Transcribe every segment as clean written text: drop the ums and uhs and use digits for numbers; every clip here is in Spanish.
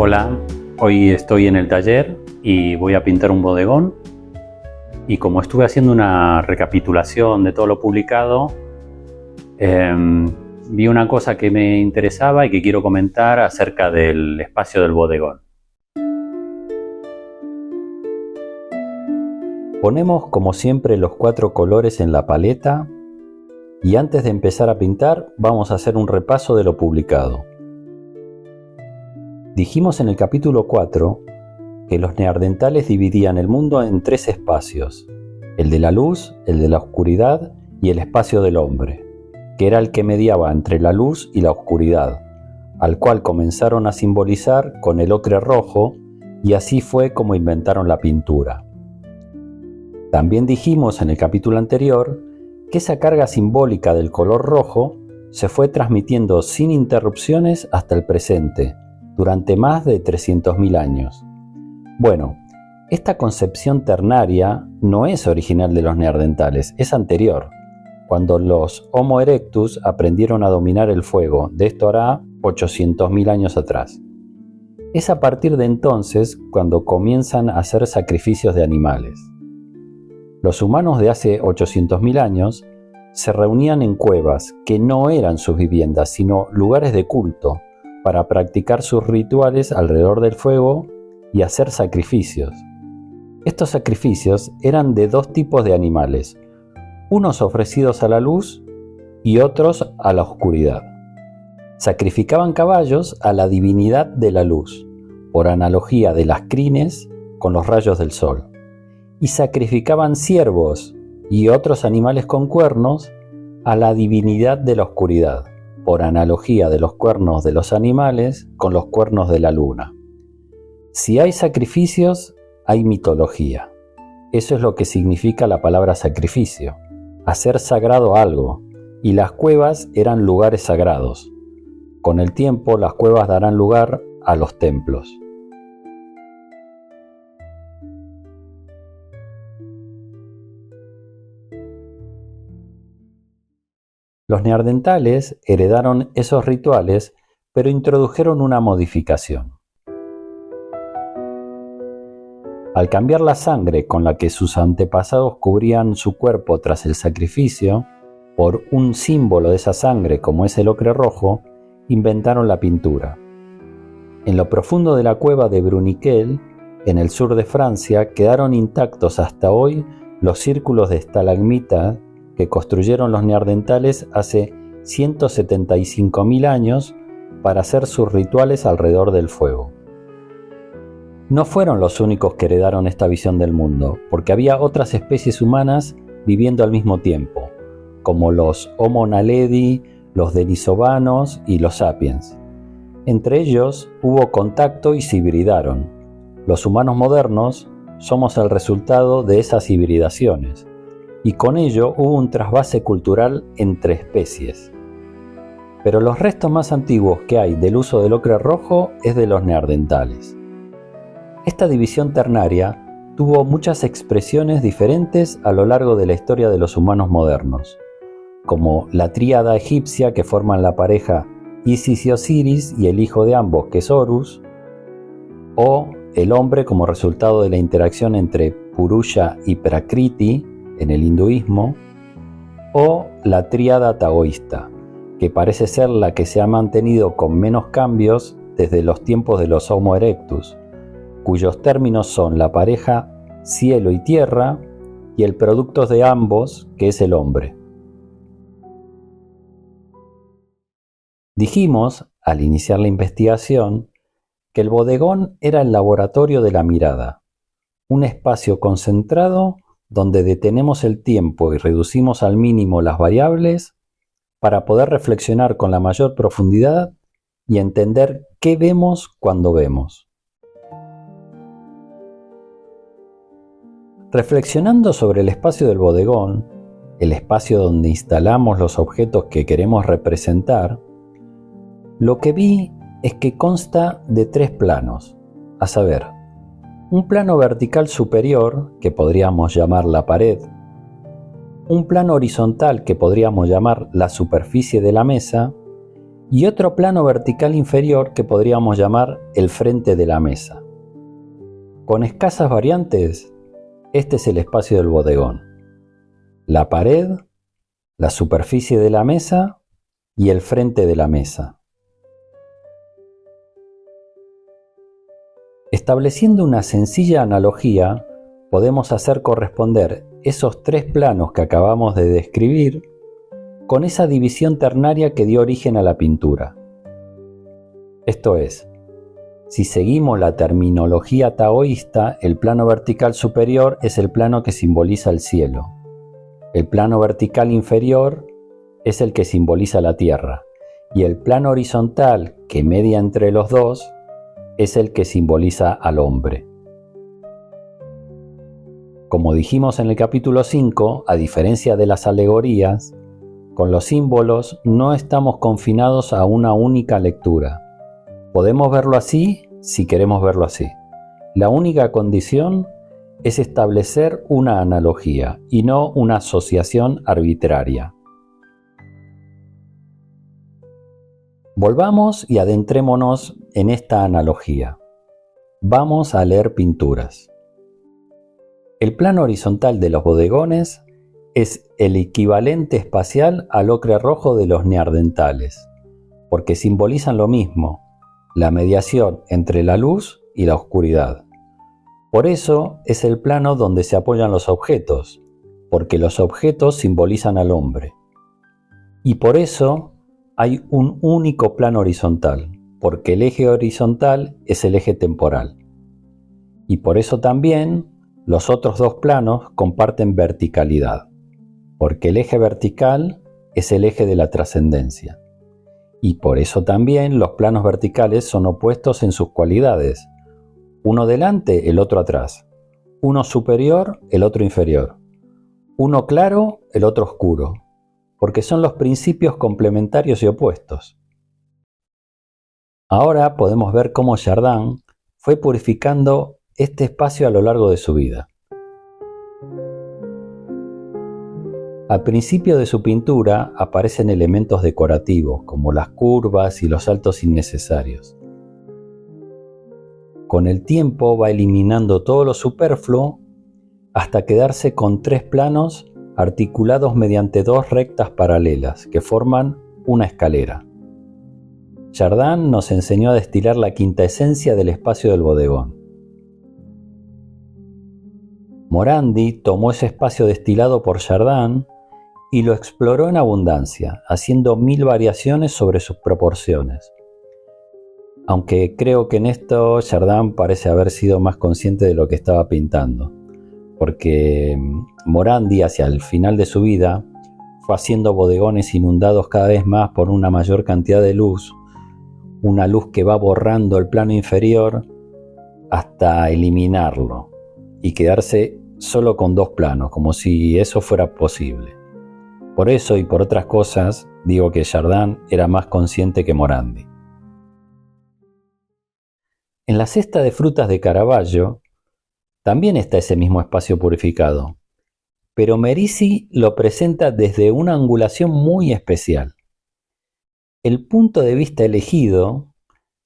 Hola, hoy estoy en el taller y voy a pintar un bodegón, y como estuve haciendo una recapitulación de todo lo publicado, vi una cosa que me interesaba y que quiero comentar acerca del espacio del bodegón. Ponemos como siempre los 4 colores en la paleta y antes de empezar a pintar vamos a hacer un repaso de lo publicado. Dijimos en el capítulo 4 que los neandertales dividían el mundo en 3 espacios: el de la luz, el de la oscuridad y el espacio del hombre, que era el que mediaba entre la luz y la oscuridad, al cual comenzaron a simbolizar con el ocre rojo, y así fue como inventaron la pintura. También dijimos en el capítulo anterior que esa carga simbólica del color rojo se fue transmitiendo sin interrupciones hasta el presente, durante más de 300.000 años. Bueno, esta concepción ternaria no es original de los neandertales, es anterior, cuando los Homo erectus aprendieron a dominar el fuego. De esto hará 800.000 años atrás. Es a partir de entonces cuando comienzan a hacer sacrificios de animales. Los humanos de hace 800.000 años se reunían en cuevas que no eran sus viviendas, sino lugares de culto, para practicar sus rituales alrededor del fuego y hacer sacrificios. Estos sacrificios eran de 2 tipos de animales, unos ofrecidos a la luz y otros a la oscuridad. Sacrificaban caballos a la divinidad de la luz, por analogía de las crines con los rayos del sol, y sacrificaban ciervos y otros animales con cuernos a la divinidad de la oscuridad, por analogía de los cuernos de los animales con los cuernos de la luna. Si hay sacrificios, hay mitología. Eso es lo que significa la palabra sacrificio, hacer sagrado algo, y las cuevas eran lugares sagrados. Con el tiempo, las cuevas darán lugar a los templos. Los neandertales heredaron esos rituales, pero introdujeron una modificación. Al cambiar la sangre con la que sus antepasados cubrían su cuerpo tras el sacrificio, por un símbolo de esa sangre como es el ocre rojo, inventaron la pintura. En lo profundo de la cueva de Bruniquel, en el sur de Francia, quedaron intactos hasta hoy los círculos de estalagmita que construyeron los neandertales hace 175.000 años para hacer sus rituales alrededor del fuego. No fueron los únicos que heredaron esta visión del mundo, porque había otras especies humanas viviendo al mismo tiempo, como los Homo naledi, los denisovanos y los sapiens. Entre ellos hubo contacto y se hibridaron. Los humanos modernos somos el resultado de esas hibridaciones, y con ello hubo un trasvase cultural entre especies. Pero los restos más antiguos que hay del uso del ocre rojo es de los neandertales. Esta división ternaria tuvo muchas expresiones diferentes a lo largo de la historia de los humanos modernos, como la tríada egipcia que forman la pareja Isis y Osiris y el hijo de ambos, que es Horus, o el hombre como resultado de la interacción entre Purusha y Prakriti en el hinduismo, o la tríada taoísta, que parece ser la que se ha mantenido con menos cambios desde los tiempos de los Homo erectus, cuyos términos son la pareja cielo y tierra y el producto de ambos, que es el hombre. Dijimos, al iniciar la investigación, que el bodegón era el laboratorio de la mirada, un espacio concentrado donde detenemos el tiempo y reducimos al mínimo las variables para poder reflexionar con la mayor profundidad y entender qué vemos cuando vemos. Reflexionando sobre el espacio del bodegón, el espacio donde instalamos los objetos que queremos representar, lo que vi es que consta de 3 planos, a saber, un plano vertical superior, que podríamos llamar la pared, un plano horizontal que podríamos llamar la superficie de la mesa, y otro plano vertical inferior que podríamos llamar el frente de la mesa. Con escasas variantes, este es el espacio del bodegón: la pared, la superficie de la mesa y el frente de la mesa. Estableciendo una sencilla analogía, podemos hacer corresponder esos tres planos que acabamos de describir con esa división ternaria que dio origen a la pintura. Esto es, si seguimos la terminología taoísta, el plano vertical superior es el plano que simboliza el cielo. El plano vertical inferior es el que simboliza la tierra. Y el plano horizontal, que media entre los dos, es el que simboliza al hombre. Como dijimos en el capítulo 5, a diferencia de las alegorías, con los símbolos no estamos confinados a una única lectura. Podemos verlo así si queremos verlo así. La única condición es establecer una analogía y no una asociación arbitraria. Volvamos y adentrémonos en esta analogía. Vamos a leer pinturas. El plano horizontal de los bodegones es el equivalente espacial al ocre rojo de los neandertales, porque simbolizan lo mismo, la mediación entre la luz y la oscuridad. Por eso es el plano donde se apoyan los objetos, porque los objetos simbolizan al hombre. Y por eso hay un único plano horizontal, porque el eje horizontal es el eje temporal. Y por eso también los otros dos planos comparten verticalidad, porque el eje vertical es el eje de la trascendencia. Y por eso también los planos verticales son opuestos en sus cualidades, uno delante, el otro atrás, uno superior, el otro inferior, uno claro, el otro oscuro, porque son los principios complementarios y opuestos. Ahora podemos ver cómo Chardin fue purificando este espacio a lo largo de su vida. Al principio de su pintura aparecen elementos decorativos, como las curvas y los saltos innecesarios. Con el tiempo va eliminando todo lo superfluo hasta quedarse con tres planos articulados mediante dos rectas paralelas que forman una escalera. Chardin nos enseñó a destilar la quinta esencia del espacio del bodegón. Morandi tomó ese espacio destilado por Chardin y lo exploró en abundancia, haciendo 1000 variaciones sobre sus proporciones. Aunque creo que en esto Chardin parece haber sido más consciente de lo que estaba pintando, porque Morandi hacia el final de su vida fue haciendo bodegones inundados cada vez más por una mayor cantidad de luz, una luz que va borrando el plano inferior hasta eliminarlo y quedarse solo con dos planos, como si eso fuera posible. Por eso y por otras cosas digo que Chardin era más consciente que Morandi. En la cesta de frutas de Caravaggio también está ese mismo espacio purificado, pero Merisi lo presenta desde una angulación muy especial. El punto de vista elegido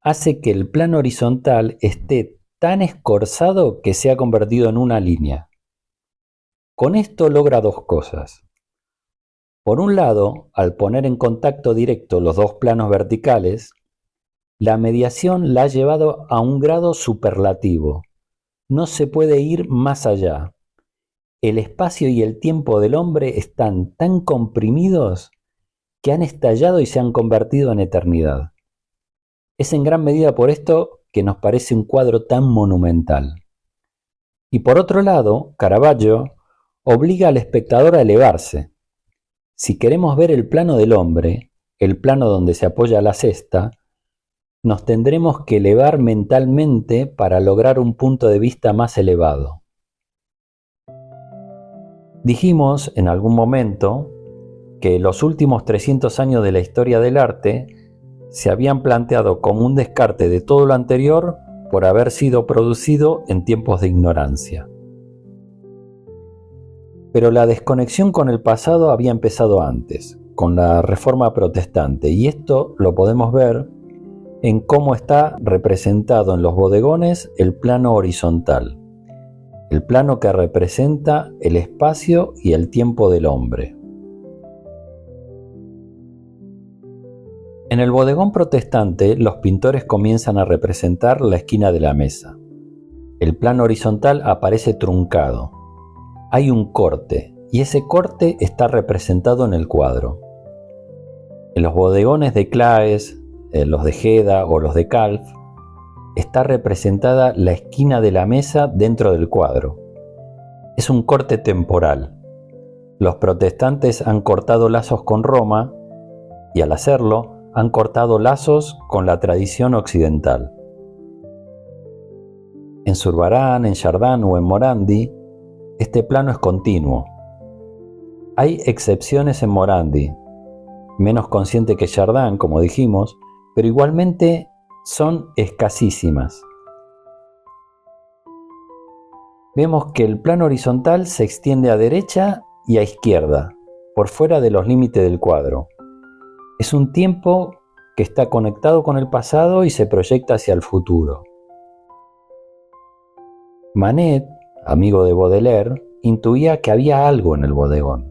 hace que el plano horizontal esté tan escorzado que se ha convertido en una línea. Con esto logra dos cosas. Por un lado, al poner en contacto directo los dos planos verticales, la mediación la ha llevado a un grado superlativo. No se puede ir más allá. El espacio y el tiempo del hombre están tan comprimidos que han estallado y se han convertido en eternidad. Es en gran medida por esto que nos parece un cuadro tan monumental. Y por otro lado, Caravaggio obliga al espectador a elevarse. Si queremos ver el plano del hombre, el plano donde se apoya la cesta, nos tendremos que elevar mentalmente para lograr un punto de vista más elevado. Dijimos en algún momento que los últimos 300 años de la historia del arte se habían planteado como un descarte de todo lo anterior por haber sido producido en tiempos de ignorancia. Pero la desconexión con el pasado había empezado antes, con la Reforma Protestante, y esto lo podemos ver en cómo está representado en los bodegones el plano horizontal, el plano que representa el espacio y el tiempo del hombre. En el bodegón protestante, los pintores comienzan a representar la esquina de la mesa. El plano horizontal aparece truncado. Hay un corte, y ese corte está representado en el cuadro. En los bodegones de Claes, los de Geda o los de Calv, está representada la esquina de la mesa dentro del cuadro. Es un corte temporal. Los protestantes han cortado lazos con Roma y al hacerlo han cortado lazos con la tradición occidental. En Zurbarán, en Chardin o en Morandi, este plano es continuo. Hay excepciones en Morandi, menos consciente que Chardin, como dijimos, pero igualmente son escasísimas. Vemos que el plano horizontal se extiende a derecha y a izquierda, por fuera de los límites del cuadro. Es un tiempo que está conectado con el pasado y se proyecta hacia el futuro. Manet, amigo de Baudelaire, intuía que había algo en el bodegón.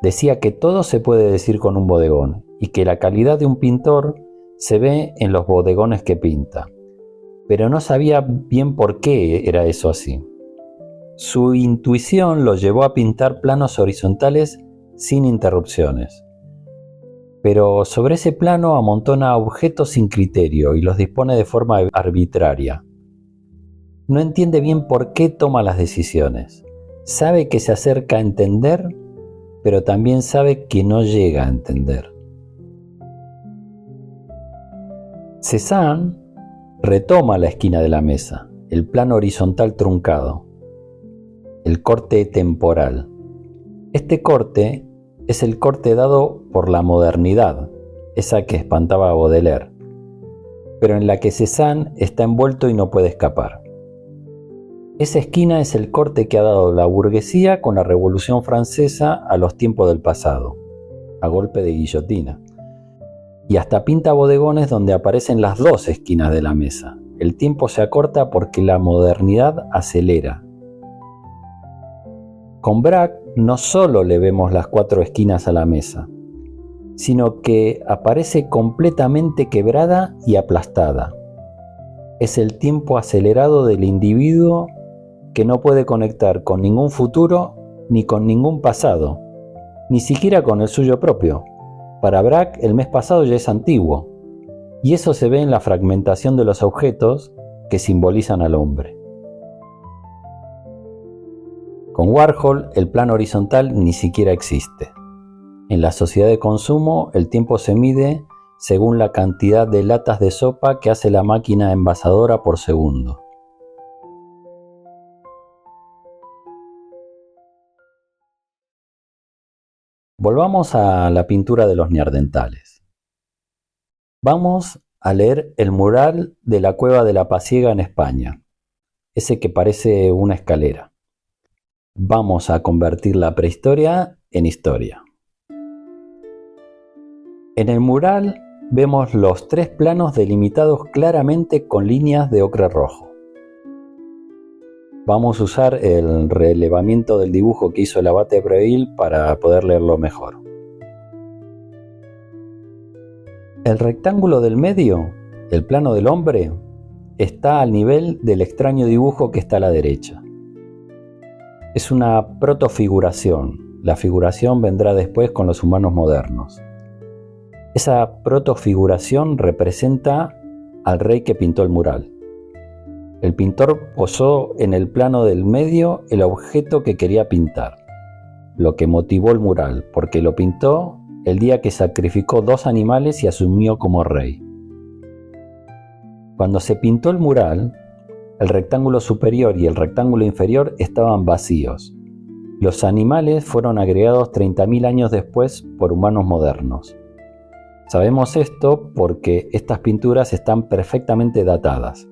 Decía que todo se puede decir con un bodegón y que la calidad de un pintor se ve en los bodegones que pinta, pero no sabía bien por qué era eso así. Su intuición lo llevó a pintar planos horizontales sin interrupciones. Pero sobre ese plano amontona objetos sin criterio y los dispone de forma arbitraria. No entiende bien por qué toma las decisiones. Sabe que se acerca a entender, pero también sabe que no llega a entender. Cézanne retoma la esquina de la mesa, el plano horizontal truncado, el corte temporal. Este corte es el corte dado por la modernidad, esa que espantaba a Baudelaire, pero en la que Cézanne está envuelto y no puede escapar. Esa esquina es el corte que ha dado la burguesía con la Revolución Francesa a los tiempos del pasado, a golpe de guillotina. Y hasta pinta bodegones donde aparecen las dos esquinas de la mesa. El tiempo se acorta porque la modernidad acelera. Con Braque no solo le vemos las cuatro esquinas a la mesa, sino que aparece completamente quebrada y aplastada. Es el tiempo acelerado del individuo que no puede conectar con ningún futuro ni con ningún pasado, ni siquiera con el suyo propio. Para Braque el mes pasado ya es antiguo, y eso se ve en la fragmentación de los objetos que simbolizan al hombre. Con Warhol el plano horizontal ni siquiera existe. En la sociedad de consumo el tiempo se mide según la cantidad de latas de sopa que hace la máquina envasadora por segundo. Volvamos a la pintura de los neandertales. Vamos a leer el mural de la Cueva de la Pasiega en España, ese que parece una escalera. Vamos a convertir la prehistoria en historia. En el mural vemos los tres planos delimitados claramente con líneas de ocre rojo. Vamos a usar el relevamiento del dibujo que hizo el abate Breuil para poder leerlo mejor. El rectángulo del medio, el plano del hombre, está al nivel del extraño dibujo que está a la derecha. Es una protofiguración. La figuración vendrá después con los humanos modernos. Esa protofiguración representa al rey que pintó el mural. El pintor posó en el plano del medio el objeto que quería pintar, lo que motivó el mural, porque lo pintó el día que sacrificó 2 animales y asumió como rey. Cuando se pintó el mural, el rectángulo superior y el rectángulo inferior estaban vacíos. Los animales fueron agregados 30.000 años después por humanos modernos. Sabemos esto porque estas pinturas están perfectamente datadas.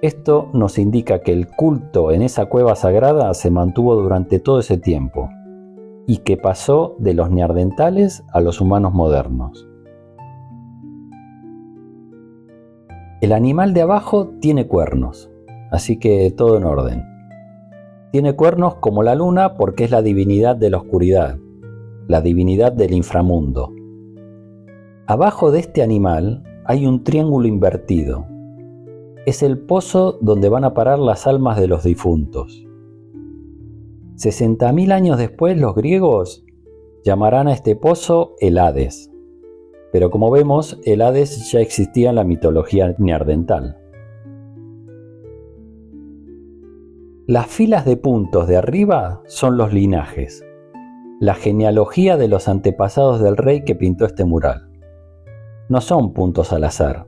Esto nos indica que el culto en esa cueva sagrada se mantuvo durante todo ese tiempo. y que pasó de los neandertales a los humanos modernos. El animal de abajo tiene cuernos, así que todo en orden. Tiene cuernos como la luna porque es la divinidad de la oscuridad, la divinidad del inframundo. Abajo de este animal hay un triángulo invertido. Es el pozo donde van a parar las almas de los difuntos. 60.000 años después, los griegos llamarán a este pozo el Hades. Pero como vemos, el Hades ya existía en la mitología neandertal. Las filas de puntos de arriba son los linajes, la genealogía de los antepasados del rey que pintó este mural. No son puntos al azar.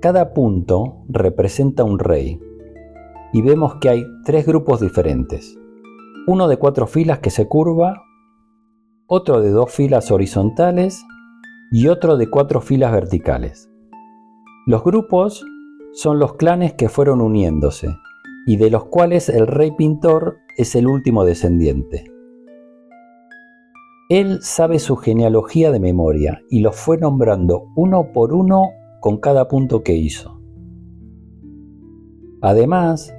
Cada punto representa un rey y vemos que hay 3 grupos diferentes. Uno de 4 filas que se curva, otro de 2 filas horizontales y otro de 4 filas verticales. Los grupos son los clanes que fueron uniéndose y de los cuales el rey pintor es el último descendiente. Él sabe su genealogía de memoria y los fue nombrando uno por uno con cada punto que hizo. Además,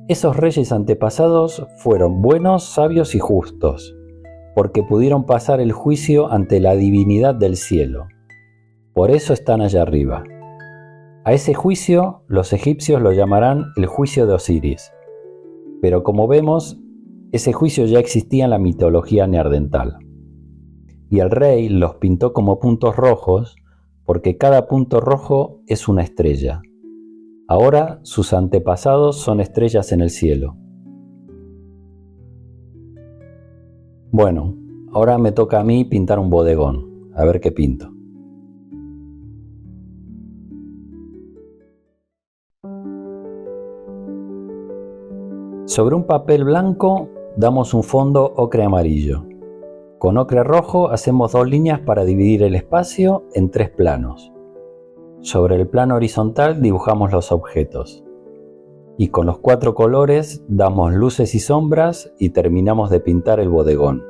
esos reyes antepasados fueron buenos, sabios y justos, porque pudieron pasar el juicio ante la divinidad del cielo. Por eso están allá arriba. A ese juicio los egipcios lo llamarán el juicio de Osiris, pero como vemos, ese juicio ya existía en la mitología neandertal. Y el rey los pintó como puntos rojos porque cada punto rojo es una estrella. Ahora sus antepasados son estrellas en el cielo. Bueno, ahora me toca a mí pintar un bodegón. A ver qué pinto. Sobre un papel blanco damos un fondo ocre amarillo. Con ocre rojo hacemos 2 líneas para dividir el espacio en 3 planos. Sobre el plano horizontal dibujamos los objetos. Y con los 4 colores damos luces y sombras y terminamos de pintar el bodegón.